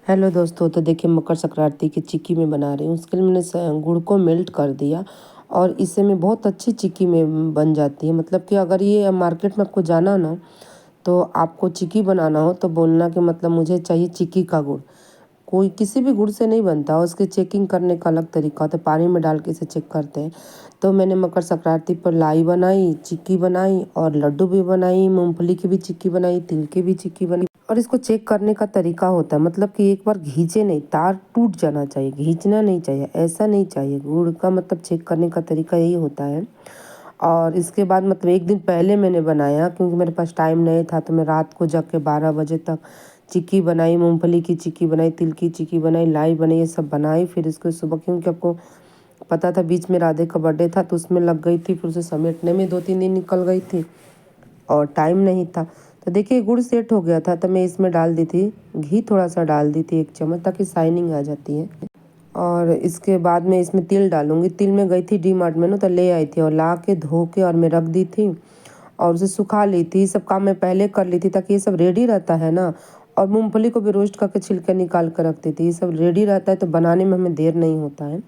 Hello दोस्तों, तो देखिए मकर संक्रांति की चिक्की मैं बना रही हूँ। उसके लिए मैंने गुड़ को मेल्ट कर दिया और इससे में बहुत अच्छी चिक्की में बन जाती है। मतलब कि अगर ये मार्केट में आपको जाना ना, तो आपको चिक्की बनाना हो तो बोलना कि मतलब मुझे चाहिए चिक्की का गुड़। कोई किसी भी गुड़ से नहीं बनता, उसकी चेकिंग करने का अलग तरीका होता है। पानी में डाल के इसे चेक करते हैं। तो मैंने मकर संक्रांति पर लाई बनाई, चिक्की बनाई और लड्डू भी बनाई, मूंगफली की भी चिक्की बनाई, तिल की भी चिक्की बनाई। और इसको चेक करने का तरीका होता है, मतलब कि एक बार घींचे नहीं, तार टूट जाना चाहिए, घींचना नहीं चाहिए, ऐसा नहीं चाहिए। गुड़ का मतलब चेक करने का तरीका यही होता है। और इसके बाद मतलब एक दिन पहले मैंने बनाया, क्योंकि मेरे पास टाइम नहीं था, तो मैं रात को जग के 12 बजे तक चिक्की बनाई, मूंगफली की चिक्की बनाई, तिल की चिक्की बनाई, लाई बनाई, ये सब बनाई। फिर इसको सुबह, क्योंकि आपको पता था बीच में राधे का बर्थडे था, तो उसमें लग गई थी, फिर उसे समेटने में 2-3 दिन निकल गई थी और टाइम नहीं था। तो देखिए गुड़ सेट हो गया था, तो मैं इसमें डाल दी थी घी, थोड़ा सा डाल दी थी 1 चम्मच, ताकि शाइनिंग आ जाती है। और इसके बाद मैं इसमें तिल डालूंगी। तिल में गई थी डी मार्ट में ना, तो ले आई थी और ला के धो के और मैं रख दी थी और उसे सुखा ली थी। सब काम मैं पहले कर ली थी, ताकि ये सब रेडी रहता है ना। और मूंगफली को भी रोस्ट करके छिलके निकाल कर रखती थी। ये सब रेडी रहता है तो बनाने में हमें देर नहीं होता है।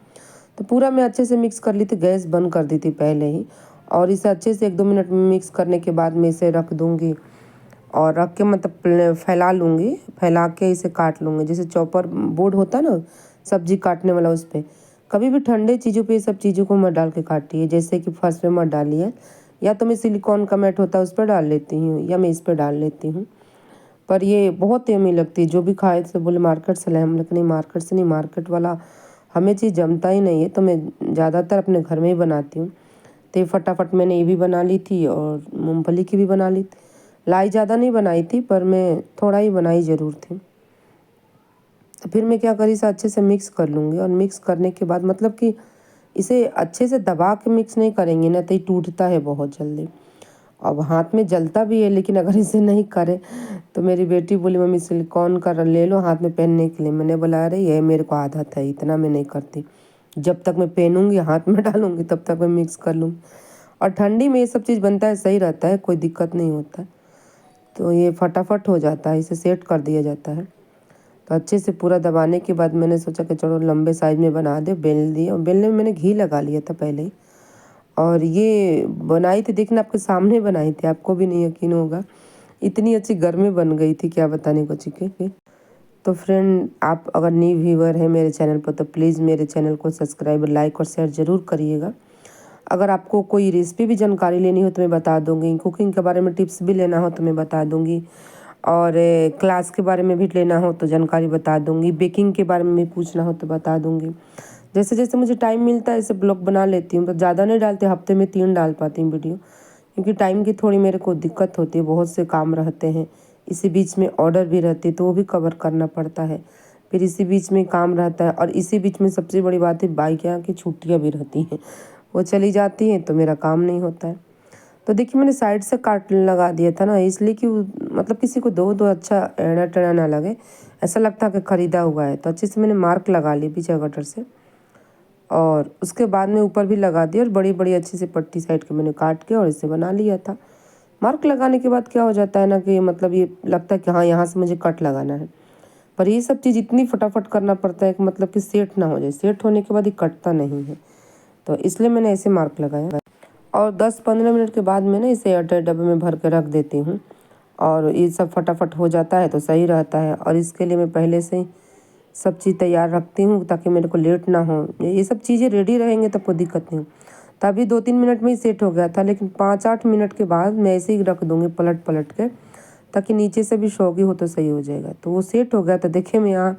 तो पूरा मैं अच्छे से मिक्स कर ली थी, गैस बंद कर दी थी पहले ही। और इसे अच्छे से 1-2 मिनट मिक्स करने के बाद मैं इसे रख दूँगी और रख के मतलब फैला लूँगी। फैला के इसे काट लूँगी, जैसे चॉपर बोर्ड होता है ना सब्जी काटने वाला, उस पर। कभी भी ठंडे चीज़ों पे ये सब चीज़ों को मत डाल के काटिए, जैसे कि फर्श पे मत डालिए। या तो मैं सिलिकॉन का मैट होता है उस पर डाल लेती हूँ, या मैं इस पर डाल लेती हूँ। पर ये बहुत यम्मी लगती है। जो भी खाए तो बोले मार्केट से लाए, हम लोग नहीं, मार्केट से नहीं, मार्केट वाला हमें चीज़ जमता ही नहीं है। तो मैं ज़्यादातर अपने घर में ही बनाती हूँ। तो ये फटाफट मैंने ये भी बना ली थी और मूंगफली की भी बना ली थी। लाई ज़्यादा नहीं बनाई थी, पर मैं थोड़ा ही बनाई ज़रूर थी। तो फिर मैं क्या करी, इसे अच्छे से मिक्स कर लूँगी। और मिक्स करने के बाद मतलब कि इसे अच्छे से दबा के मिक्स नहीं करेंगे ना, तो ये टूटता है बहुत जल्दी। अब हाथ में जलता भी है, लेकिन अगर इसे नहीं करे तो मेरी बेटी बोली मम्मी सिलिकॉन का ले लो हाथ में पहनने के लिए। मैंने बोला अरे ये मेरे को आदत है, इतना मैं नहीं करती। जब तक मैं पहनूंगी हाथ में डालूंगी तब तक मैं मिक्स कर लूँगी। और ठंडी में ये सब चीज़ बनता है, सही रहता है, कोई दिक्कत नहीं होता है। तो ये फटाफट हो जाता है, इसे सेट कर दिया जाता है। तो अच्छे से पूरा दबाने के बाद मैंने सोचा कि चलो लंबे साइज में बना दे, बेल दिए। और बेलने में मैंने घी लगा लिया था पहले ही। और ये बनाई थी, देखना आपके सामने बनाई थी, आपको भी नहीं यकीन होगा, इतनी अच्छी घर में बन गई थी, क्या बताने को चिकन। तो फ्रेंड, आप अगर न्यू व्यूवर हैं मेरे चैनल पर, तो प्लीज़ मेरे चैनल को सब्सक्राइब, लाइक और शेयर ज़रूर करिएगा। अगर आपको कोई रेसिपी भी जानकारी लेनी हो तो मैं बता दूंगी, कुकिंग के बारे में टिप्स भी लेना हो तो मैं बता दूंगी, और क्लास के बारे में भी लेना हो तो जानकारी बता दूंगी, बेकिंग के बारे में भी पूछना हो तो बता दूंगी। जैसे जैसे मुझे टाइम मिलता है ऐसे ब्लॉग बना लेती हूँ। तो ज़्यादा नहीं डालती, हफ्ते में 3 डाल पाती हूँ वीडियो, क्योंकि टाइम की थोड़ी मेरे को दिक्कत होती है, बहुत से काम रहते हैं। इसी बीच में ऑर्डर भी रहती है, तो वो भी कवर करना पड़ता है। फिर इसी बीच में काम रहता है, और इसी बीच में सबसे बड़ी बात है बाइक यहाँ की छुट्टियाँ भी रहती हैं, वो चली जाती हैं तो मेरा काम नहीं होता है। तो देखिए मैंने साइड से काट लगा दिया था ना, इसलिए कि मतलब किसी को दो तो अच्छा एड़ा टेढ़ा ना लगे, ऐसा लगता है कि ख़रीदा हुआ है। तो अच्छे से मैंने मार्क लगा ली पीछे कटर से, और उसके बाद में ऊपर भी लगा दिया। और बड़ी बड़ी अच्छी सी पट्टी साइड के मैंने काट के और इसे बना लिया था। मार्क लगाने के बाद क्या हो जाता है ना, कि मतलब ये लगता है कि हाँ यहाँ से मुझे कट लगाना है। पर ये सब चीज़ इतनी फटाफट करना पड़ता है कि मतलब कि सेट ना हो जाए, सेट होने के बाद ये कटता नहीं है। तो इसलिए मैंने ऐसे मार्क लगाया। और 10-15 मिनट के बाद मैं ना इसे एयरटाइट डब्बे में भर के रख देती हूँ। और ये सब फटाफट हो जाता है तो सही रहता है। और इसके लिए मैं पहले से ही सब चीज़ तैयार रखती हूँ, ताकि मेरे को लेट ना हो। ये सब चीज़ें रेडी रहेंगे तब कोई दिक्कत नहीं। तभी 2-3 मिनट में ही सेट हो गया था, लेकिन 5-8 मिनट के बाद मैं ऐसे ही रख दूँगी पलट पलट के, ताकि नीचे से भी सौगी हो तो सही हो जाएगा। तो वो सेट हो गया। तो देखिए मैं यहाँ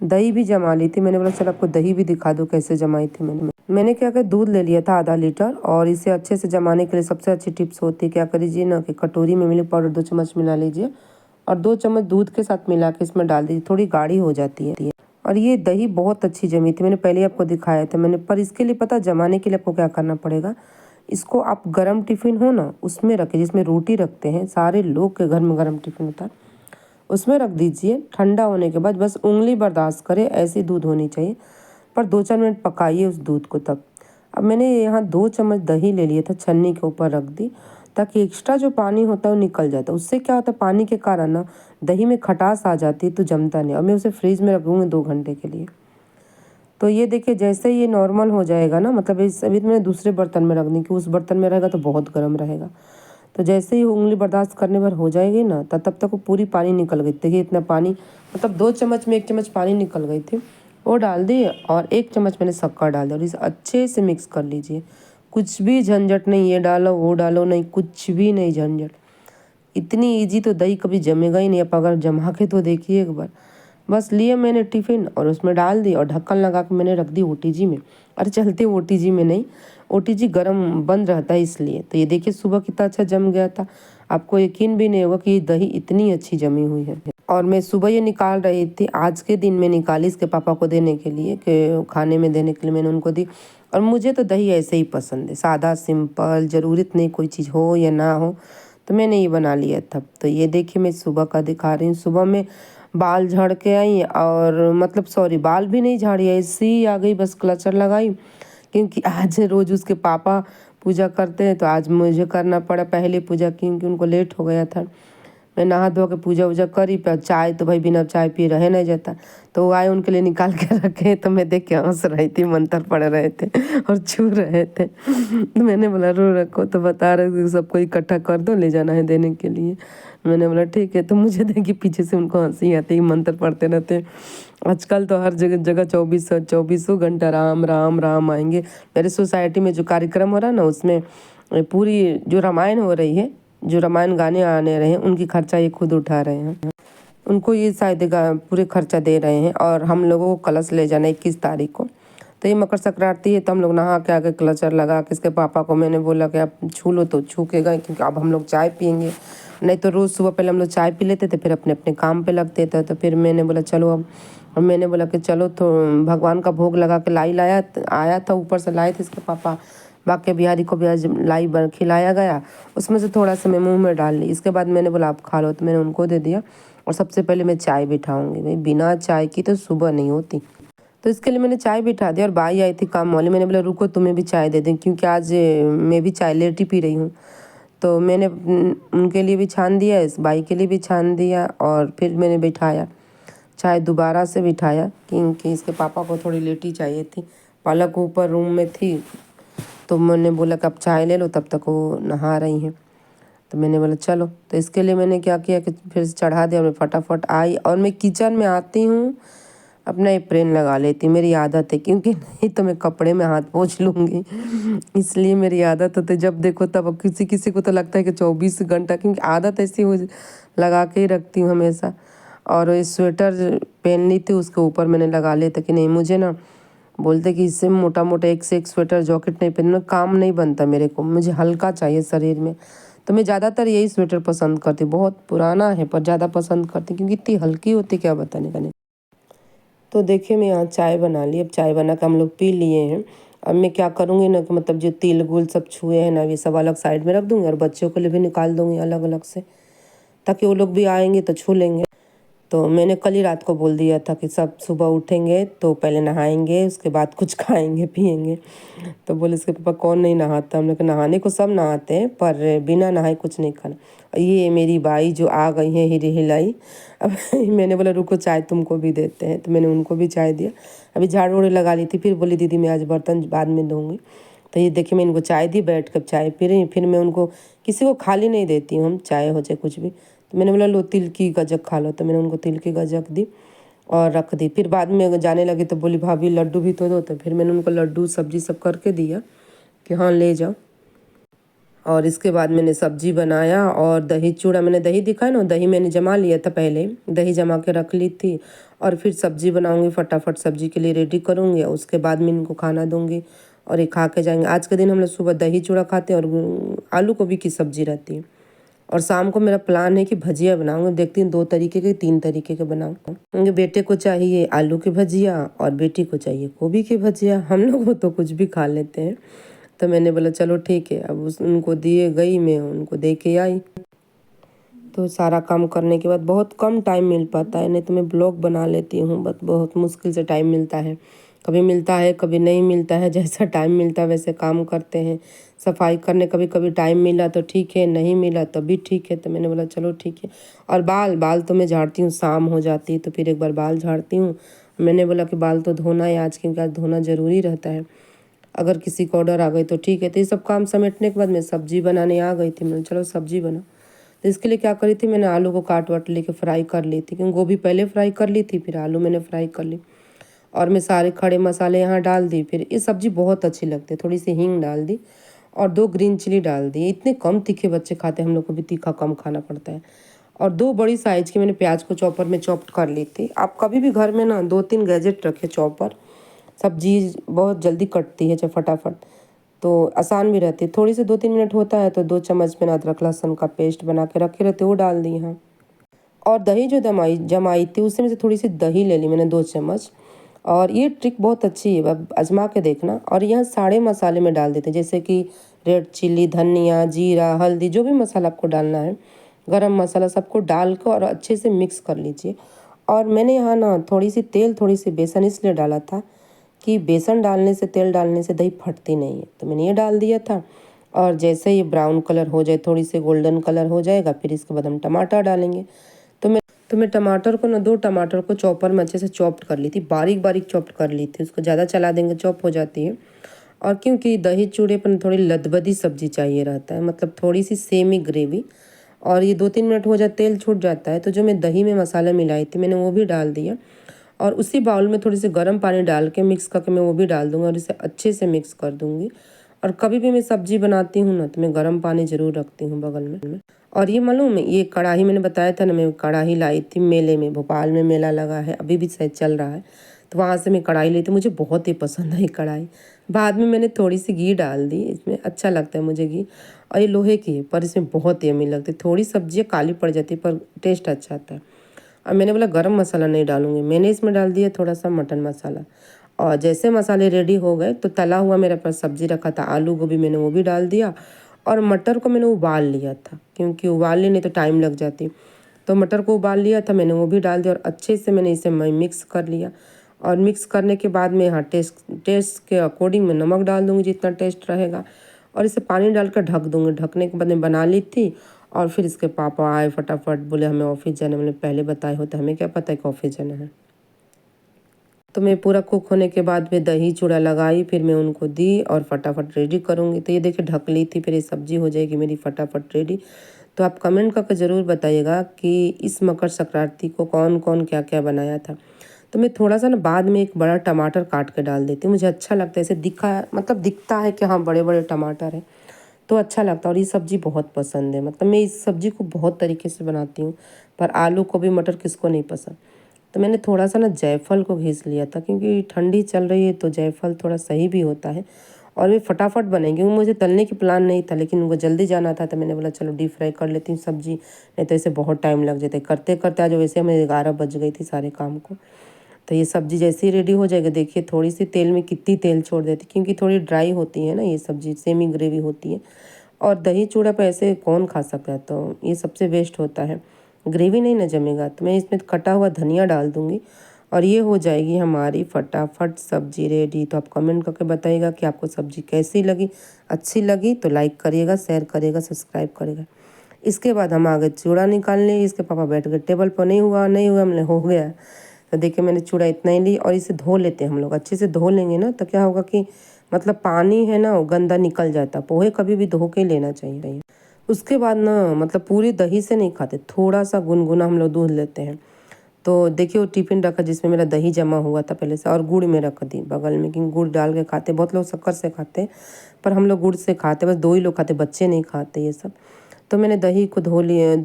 दही भी जमा ली थी। मैंने बोला चल आपको दही भी दिखा दूँ कैसे जमाई थी मैंने क्या किया, दूध ले लिया था आधा लीटर। और इसे अच्छे से जमाने के लिए सबसे अच्छी टिप्स होती है, क्या करिए ना, कि कटोरी में मिल्क पाउडर 2 चम्मच मिला लीजिए और 2 चम्मच दूध के साथ मिला के इसमें डाल दीजिए, थोड़ी गाढ़ी हो जाती है। और ये दही बहुत अच्छी जमी थी, मैंने पहले आपको दिखाया था मैंने। पर इसके लिए पता, जमाने के लिए आपको क्या करना पड़ेगा, इसको आप गरम टिफ़िन हो ना उसमें रखें, जिसमें रोटी रखते हैं, सारे लोग के घर में गरम टिफ़िन होता है, उसमें रख दीजिए। ठंडा होने के बाद बस उंगली बर्दाश्त करे ऐसी दूध होनी चाहिए, पर 2-4 मिनट पकाइए उस दूध को। तब अब मैंने यहाँ 2 चम्मच दही ले लिया था, छन्नी के ऊपर रख दी। ताकि एक्स्ट्रा जो पानी होता है वो निकल जाता है। उससे क्या होता है, पानी के कारण ना दही में खटास आ जाती है तो जमता नहीं। और मैं उसे फ्रिज में रखूँगी 2 घंटे के लिए। तो ये देखिए जैसे ये नॉर्मल हो जाएगा ना, मतलब इस अभी तो मैंने दूसरे बर्तन में रख दी कि उस बर्तन में रहेगा तो बहुत गर्म रहेगा। तो जैसे ही उंगली बर्दाश्त करने भर हो जाएगी ना, तब तक वो पूरी पानी निकल गई। देखिए इतना पानी, मतलब 2 चम्मच में 1 चम्मच पानी निकल गई थी, वो डाल दी और 1 चम्मच मैंने शक्कर डाल दिया और इसे अच्छे से मिक्स कर लीजिए। कुछ भी झंझट नहीं, ये डालो वो डालो नहीं, कुछ भी नहीं झंझट। इतनी ईजी तो दही कभी जमेगा ही नहीं। आप अगर जमा के तो देखिए एक बार। बस लिए मैंने टिफ़िन और उसमें डाल दी और ढक्कन लगा के मैंने रख दी ओटीजी में। अरे चलते ओटीजी में नहीं, ओटीजी गर्म बंद रहता है इसलिए। तो ये देखिए सुबह कितना अच्छा जम गया था। आपको यकीन भी नहीं होगा कि ये दही इतनी अच्छी जमी हुई है। और मैं सुबह ये निकाल रही थी, आज के दिन में निकाली इसके पापा को देने के लिए, कि खाने में देने के लिए मैंने उनको दी। और मुझे तो दही ऐसे ही पसंद है, सादा सिंपल, ज़रूरत नहीं कोई चीज़ हो या ना हो। तो मैंने ये बना लिया था। तो ये देखिए मैं सुबह का दिखा रही हूँ। सुबह में बाल झाड़ के आई और मतलब सॉरी, बाल भी नहीं झाड़ी, ऐसे ही आ गई, बस क्लचर लगाई। क्योंकि आज रोज़ उसके पापा पूजा करते हैं तो आज मुझे करना पड़ा पहले पूजा, क्योंकि उनको लेट हो गया था। मैं नहा धो के पूजा वूजा करी, पर चाय तो भाई बिना चाय पिए रहे नहीं जाता। तो वो आए, उनके लिए निकाल के रखे, तो मैं देख के हंस रही थी, मंत्र पढ़ रहे थे और छू रहे थे। तो मैंने बोला रो रखो, तो बता रहे थे सबको इकट्ठा कर दो, ले जाना है देने के लिए। मैंने बोला ठीक है। तो मुझे देखी पीछे से उनको हंसी आती, मंत्र पढ़ते रहते। आजकल तो हर जगह जगह 24 घंटा राम राम राम आएंगे। मेरे सोसाइटी में जो कार्यक्रम हो रहा है ना, उसमें पूरी जो रामायण हो रही है, जो रामायण गाने आने रहे हैं, उनकी खर्चा ये खुद उठा रहे हैं। उनको ये शायद पूरे खर्चा दे रहे हैं। और हम लोगों को कलश ले जाना 21 तारीख को। तो ये मकर संक्रांति है, तो हम लोग नहा के आके क्लचर लगा के इसके पापा को मैंने बोला कि आप छू लो, तो छू के गए, क्योंकि अब हम लोग चाय पियेंगे। नहीं तो रोज़ सुबह पहले हम लोग चाय पी लेते थे, फिर अपने अपने काम पे लगते थे। तो फिर मैंने बोला चलो अब, और मैंने बोला कि चलो तो भगवान का भोग लगा के लाई लाया आया था, ऊपर से लाए थे इसके पापा। बाकी बिहारी को भी आज लाई खिलाया गया, उसमें से थोड़ा सा मैं मुँह में डाल ली। इसके बाद मैंने बोला आप खा लो, तो मैंने उनको दे दिया। और सबसे पहले मैं चाय बिठाऊँगी भाई, बिना चाय की तो सुबह नहीं होती। तो इसके लिए मैंने चाय बिठा दिया। और बाई आई थी काम वाली, मैंने बोला रुको तुम्हें भी चाय दे दें, क्योंकि आज मैं भी चाय लेट ही पी रही हूँ। तो मैंने उनके लिए भी छान दिया, इस बाई के लिए भी छान दिया, और फिर मैंने बिठाया चाय, दोबारा से बिठाया, क्योंकि इसके पापा को थोड़ी लेटी चाहिए थी। पलक ऊपर रूम में थी, तो मैंने बोला कि आप चाय ले लो, तब तक वो नहा रही हैं। तो मैंने बोला चलो। तो इसके लिए मैंने क्या किया कि फिर से चढ़ा दिया। मैं फटाफट आई और मैं किचन में आती हूँ, अपना एप्रेन लगा लेती, मेरी आदत है, क्योंकि नहीं तो मैं कपड़े में हाथ पोंछ लूँगी। इसलिए मेरी आदत होती है, जब देखो तब। किसी किसी को तो लगता है कि 24 घंटा, क्योंकि आदत ऐसी हो, लगा के ही रखती हूँ हमेशा। और ये स्वेटर पहन ली थी, उसके ऊपर मैंने लगा लिया था कि नहीं, मुझे ना बोलते कि इससे मोटा मोटा एक से एक स्वेटर जैकेट नहीं पहनना, काम नहीं बनता मेरे को, मुझे हल्का चाहिए शरीर में। तो मैं ज़्यादातर यही स्वेटर पसंद करती हूँ। बहुत पुराना है पर ज़्यादा पसंद करती हूँ, क्योंकि इतनी हल्की होती, क्या बताने का नहीं। तो देखिए मैं यहाँ चाय बना ली। अब चाय बना के हम लोग पी लिए हैं। अब मैं क्या करूँगी ना, कि मतलब जो तिल गुल सब छुए हैं ना, ये सब अलग साइड में रख दूँगी, और बच्चों के लिए भी निकाल दूँगी अलग अलग से, ताकि वो लोग भी आएंगे तो छू लेंगे। तो मैंने कल ही रात को बोल दिया था कि सब सुबह उठेंगे तो पहले नहाएंगे, उसके बाद कुछ खाएंगे पिएंगे। तो बोले इसके पापा कौन नहीं नहाता। हम लोग नहाने को सब नहाते हैं, पर बिना नहाए कुछ नहीं खाना। और ये मेरी बाई जो आ गई है हिरी हिलाई। अब मैंने बोला रुको चाय तुमको भी देते हैं, तो मैंने उनको भी चाय दिया। अभी झाड़ू वाड़ू लगा ली थी, फिर बोली दीदी मैं आज बर्तन बाद में धोऊंगी। तो ये देखिए मैं इनको चाय दी, बैठ कर चाय पी रही हूँ। फिर मैं उनको किसी को खाली नहीं देती हूँ, हम चाय हो चाहे कुछ भी। तो मैंने बोला लो तिल की गजक खा लो, तो मैंने उनको तिल की गजक दी और रख दी। फिर बाद में जाने लगी तो बोली भाभी लड्डू भी तो दो। तो फिर मैंने उनको लड्डू सब्जी सब करके दिया कि हाँ ले जाओ। और इसके बाद मैंने सब्जी बनाया और दही चूड़ा, मैंने दही दिखाया ना, दही मैंने जमा लिया था पहले, दही जमा के रख ली थी। और फिर सब्जी बनाऊंगी, फटाफट सब्जी के लिए रेडी करूँगी, उसके बाद मैं इनको खाना दूँगी और ये खा के जाएंगे। आज के दिन हम लोग सुबह दही चूड़ा खाते हैं और आलू गोभी की सब्जी रहती है। और शाम को मेरा प्लान है कि भजिया बनाऊंगी, देखती हूँ 2 तरीके के 3 तरीके के बनाऊँ। क्योंकि बेटे को चाहिए आलू की भजिया और बेटी को चाहिए गोभी की भजिया। हम लोग तो कुछ भी खा लेते हैं। तो मैंने बोला चलो ठीक है। अब उनको दिए गई, मैं उनको दे के आई। तो सारा काम करने के बाद बहुत कम टाइम मिल पाता है, नहीं तो मैं ब्लॉग बना लेती हूँ, बट बहुत मुश्किल से टाइम मिलता है। कभी मिलता है कभी नहीं मिलता है, जैसा टाइम मिलता है वैसे काम करते हैं। सफाई करने कभी कभी टाइम मिला तो ठीक है, नहीं मिला तो भी ठीक है। तो मैंने बोला चलो ठीक है। और बाल बाल तो मैं झाड़ती हूँ, शाम हो जाती है तो फिर एक बार बाल झाड़ती हूँ। मैंने बोला कि बाल तो धोना है आज, क्योंकि आज धोना ज़रूरी रहता है। अगर किसी को ऑर्डर आ गई तो ठीक है। तो ये सब काम समेटने के बाद मैं सब्जी बनाने आ गई थी। मैंने चलो सब्जी बना। तो इसके लिए क्या करी थी, मैंने आलू को काट वाट लेके फ्राई कर ली थी, क्योंकि गोभी पहले फ्राई कर ली थी, फिर आलू मैंने फ्राई कर ली। और मैं सारे खड़े मसाले यहाँ डाल दी। फिर ये सब्ज़ी बहुत अच्छी लगती है। थोड़ी सी हींग डाल दी और 2 ग्रीन चिली डाल दी। इतने कम तीखे बच्चे खाते हैं, हम लोग को भी तीखा कम खाना पड़ता है। और 2 बड़ी साइज़ की मैंने प्याज को चॉपर में चॉप्ड कर ली थी। आप कभी भी घर में ना 2-3 गैजेट रखें चॉपर, सब्जी बहुत जल्दी कटती है, चाहे फटाफट, तो आसान भी रहती है। थोड़ी से 2-3 मिनट होता है तो 2 चम्मच मैंने अदरक लहसुन का पेस्ट बना के रखे रहते वो डाल दी यहाँ। और दही जो जमाई थी उससे में से थोड़ी सी दही ले ली मैंने 2 चम्मच। और ये ट्रिक बहुत अच्छी है, अब आजमा के देखना। और यहाँ सारे मसाले में डाल देते हैं, जैसे कि रेड चिल्ली, धनिया, जीरा, हल्दी, जो भी मसाला आपको डालना है, गरम मसाला, सबको डाल कर और अच्छे से मिक्स कर लीजिए। और मैंने यहाँ ना थोड़ी सी तेल थोड़ी सी बेसन इसलिए डाला था कि बेसन डालने से, तेल डालने से दही फटती नहीं है। तो मैंने ये डाल दिया था। और जैसे ये ब्राउन कलर हो जाए, थोड़ी सी गोल्डन कलर हो जाएगा, फिर इसके बाद हम टमाटर डालेंगे। तो मैं टमाटर को ना 2 टमाटर को चॉपर में अच्छे से चॉप्ड कर ली थी, बारीक बारीक चॉप्ड कर ली थी। उसको ज़्यादा चला देंगे चॉप हो जाती है। और क्योंकि दही चूड़े पर थोड़ी लदबदी सब्जी चाहिए रहता है, मतलब थोड़ी सी सेमी ग्रेवी। और ये 2-3 मिनट हो जाए, तेल छूट जाता है, तो जो मैं दही में मसाला मिलाई थी मैंने वो भी डाल दिया। और उसी बाउल में थोड़ी सी गर्म पानी डाल के मिक्स करके मैं वो भी डाल दूँगी और इसे अच्छे से मिक्स कर दूँगी। और कभी भी मैं सब्जी बनाती हूँ ना तो मैं गर्म पानी ज़रूर रखती हूँ बगल में। और ये मालूम है, ये कढ़ाई मैंने बताया था ना, मैं कढ़ाई लाई थी मेले में, भोपाल में मेला लगा है, अभी भी शायद चल रहा है। तो वहाँ से मैं कढ़ाई ली थी, मुझे बहुत ही पसंद आई कढ़ाई। बाद में मैंने थोड़ी सी घी डाल दी इसमें, अच्छा लगता है मुझे घी। और ये लोहे की है पर इसमें बहुत यम्मी लगती है। थोड़ी सब्जियाँ काली पड़ जाती है पर टेस्ट अच्छा आता है। और मैंने बोला गरम मसाला नहीं डालूंगी, मैंने इसमें डाल दिया थोड़ा सा मटन मसाला। और जैसे मसाले रेडी हो गए तो तला हुआ मेरे पास सब्जी रखा था, आलू गोभी, मैंने वो भी डाल दिया। और मटर को मैंने उबाल लिया था, क्योंकि उबालने नहीं तो टाइम लग जाती। तो मटर को उबाल लिया था मैंने, वो भी डाल दिया और अच्छे से मैंने इसे मिक्स कर लिया। और मिक्स करने के बाद में यहाँ टेस्ट के अकॉर्डिंग मैं नमक डाल दूँगी जितना टेस्ट रहेगा। और इसे पानी डालकर ढक दूँगी। ढकने के बाद मैं बना ली थी। और फिर इसके पापा आए फटाफट, बोले हमें ऑफिस जाना। मैंने पहले बताए होते, हमें क्या पता है कि ऑफिस जाना है। तो मैं पूरा कुक होने के बाद में दही चूड़ा लगाई, फिर मैं उनको दी और फटाफट रेडी करूँगी। तो ये देखिए ढक ली थी, फिर ये सब्जी हो जाएगी मेरी फटाफट रेडी। तो आप कमेंट करके ज़रूर बताइएगा कि इस मकर संक्रांति को कौन कौन क्या क्या बनाया था। तो मैं थोड़ा सा ना बाद में एक बड़ा टमाटर काट के डाल देती हूँ, मुझे अच्छा लगता है। ऐसे मतलब दिखता है कि हाँ बड़े बड़े टमाटर हैं, तो अच्छा लगता है। और ये सब्ज़ी बहुत पसंद है, मतलब मैं इस सब्ज़ी को बहुत तरीके से बनाती हूँ। पर आलू को भी, मटर किसको नहीं पसंद। तो मैंने थोड़ा सा ना जायफल को घिस लिया था, क्योंकि ठंडी चल रही है तो जायफल थोड़ा सही भी होता है। और ये फटाफट बनेंगे, क्योंकि मुझे तलने की प्लान नहीं था, लेकिन उनको जल्दी जाना था तो मैंने बोला चलो डीप फ्राई कर लेती हूँ सब्जी, नहीं तो इसे बहुत टाइम लग जाता है करते करते। आज वैसे हमें 11 बज गई थी सारे काम को। तो ये सब्ज़ी जैसे ही रेडी हो जाएगी, देखिए थोड़ी सी तेल में कितनी तेल छोड़ देती, क्योंकि थोड़ी ड्राई होती है ना ये सब्ज़ी, सेमी ग्रेवी होती है। और दही चूड़ा पे ऐसे कौन खा सकता है, तो ये सबसे बेस्ट होता है। ग्रेवी नहीं ना जमेगा। तो मैं इसमें कटा हुआ धनिया डाल दूँगी और ये हो जाएगी हमारी फटाफट सब्जी रेडी। तो आप कमेंट करके बताइएगा कि आपको सब्जी कैसी लगी। अच्छी लगी तो लाइक करिएगा, शेयर करिएगा, सब्सक्राइब करिएगा। इसके बाद हम आ गए चूड़ा निकालने। इसके पापा बैठ गए टेबल पर, नहीं हुआ नहीं हुआ, हमने हो गया। तो देखिए मैंने चूड़ा इतना ही ली और इसे धो लेते हैं हम लोग। अच्छे से धो लेंगे ना तो क्या होगा कि मतलब पानी है ना वो गंदा निकल जाता। पोहे कभी भी धो के लेना चाहिए। उसके बाद ना मतलब पूरी दही से नहीं खाते, थोड़ा सा गुनगुना हम लोग दूध लेते हैं। तो देखिए वो टिफ़िन रखा जिसमें मेरा दही जमा हुआ था पहले से, और गुड़ में रख दी बगल में, क्योंकि गुड़ डाल के खाते। बहुत लोग शक्कर से खाते पर हम लोग गुड़ से खाते। बस 2 ही लोग खाते, बच्चे नहीं खाते ये सब। तो मैंने दही को धो लिया,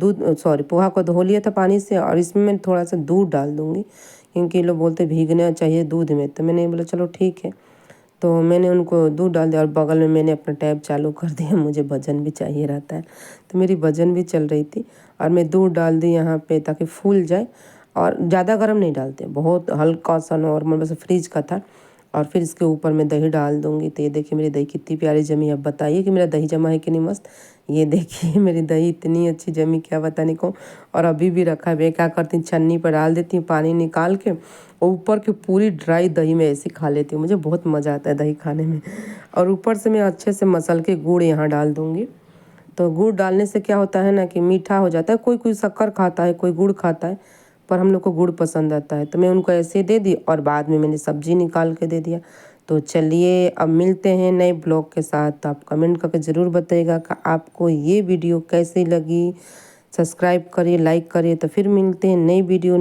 पोहा को धो लिया था पानी से। और इसमें मैं थोड़ा सा दूध डाल दूँगी, क्योंकि लोग बोलते भीगना चाहिए दूध में। तो मैंने बोला चलो ठीक है। तो मैंने उनको दूध डाल दिया और बगल में मैंने अपना टैब चालू कर दिया, मुझे भजन भी चाहिए रहता है। तो मेरी भजन भी चल रही थी और मैं दूध डाल दी यहाँ पे ताकि फूल जाए। और ज़्यादा गर्म नहीं डालते, बहुत हल्का सा नॉर्मल, बस फ्रिज का था। और फिर इसके ऊपर मैं दही डाल दूँगी। तो ये देखिए मेरी दही कितनी प्यारी जमी। अब बताइए कि मेरा दही जमा है कि नहीं मस्त। ये देखिए मेरी दही इतनी अच्छी जमी, क्या बताने को। और अभी भी रखा है। मैं क्या करती हूँ, छन्नी पर डाल देती हूँ पानी निकाल के, और ऊपर की पूरी ड्राई दही में ऐसे खा लेती हूँ। मुझे बहुत मज़ा आता है दही खाने में। और ऊपर से मैं अच्छे से मसल के गुड़ यहाँ डाल दूँगी। तो गुड़ डालने से क्या होता है ना कि मीठा हो जाता है। कोई कोई शक्कर खाता है, कोई गुड़ खाता है, पर हम लोग को गुड़ पसंद आता है। तो मैं उनको ऐसे दे दी और बाद में मैंने सब्जी निकाल के दे दिया। तो चलिए अब मिलते हैं नए ब्लॉग के साथ। तो आप कमेंट करके ज़रूर बताइएगा कि आपको ये वीडियो कैसी लगी। सब्सक्राइब करिए, लाइक करिए। तो फिर मिलते हैं नई वीडियो।